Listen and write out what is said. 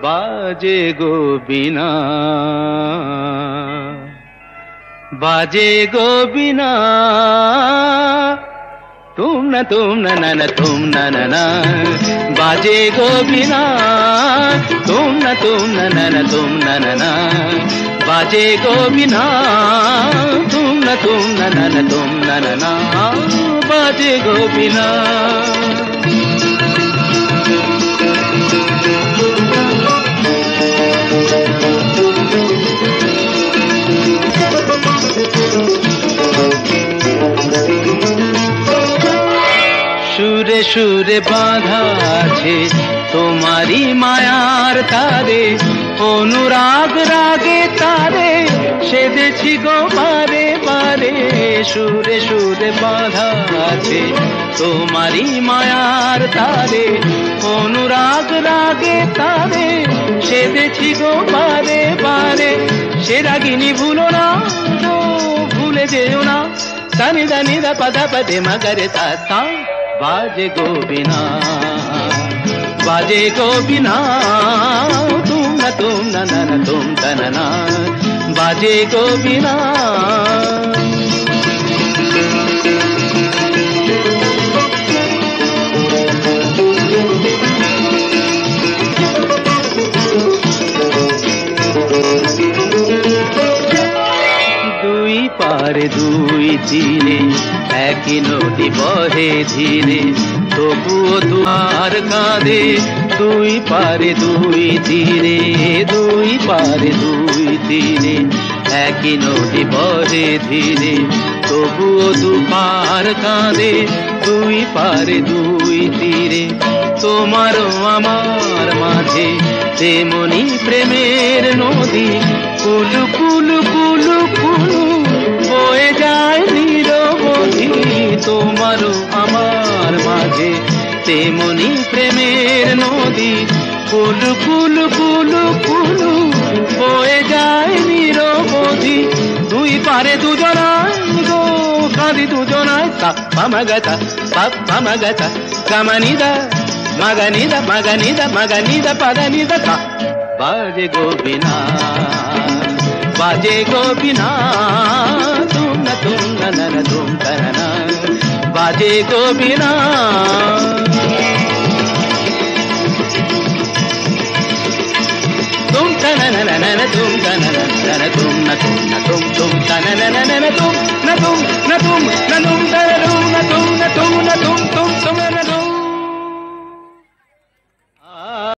बाजे गो बिना, बाजे गो बिना, तुम न तुम न बाजे गो बिना, तुम न तुम न बाजे गो बिना, तुम न तुम न बाजे गो बिना। সুরে সুরে বাঁধা আছে তোমারি মায়ার তারে, অনুরাগ রাগে তারে সেদেছি গো বারে বারে। সুরে সুরে বাঁধা আছে তোমারি মায়ার তারে, অনুরাগ রাগে তারে সেদেছি গো বারে বারে। সে রাগিনী ভুলো না গো, ভুলে যেও না, সানি দানি দা পদা পদে মগরে তা। बाजे गो बिना, बाजे गो बिना, तुम न तुम न बाजे गो बिना। দুই পারে দুই দিনে একই নদী বহে ধীরে, তবুও দুয়ার কাঁদে। দুই পারে দুই তীরে, দুই পারে দুই তীরে একই নদী বহে ধীরে, তবুও দুপার কাঁদে। দুই পারে দুই তীরে তোমারও আমার মাঝে তেমনি প্রেমের নদী, কুলু কুলু কুলু কুলু বয়ে যায় নিরবধি। তোমারও আমার মাঝে তেমনি প্রেমের নদী, কুলু কুলু কুলু কুলু বয়ে যায় নিরবধি। দুই পারে দুজনায় গো কাঁদি দুজনায়, পামাগাতা পামাগাতা কামানিদা মাগানিদা মাগানিদা মাগানিদা পাদানিদা তা। बाजे गो बिना, बाजे गो बिना, तुम न तुम न बाजे गो बिना। तुम तन न तुम तन न तुम न तुम न तुम तुम तन न तुम न तुम न तुम न तुम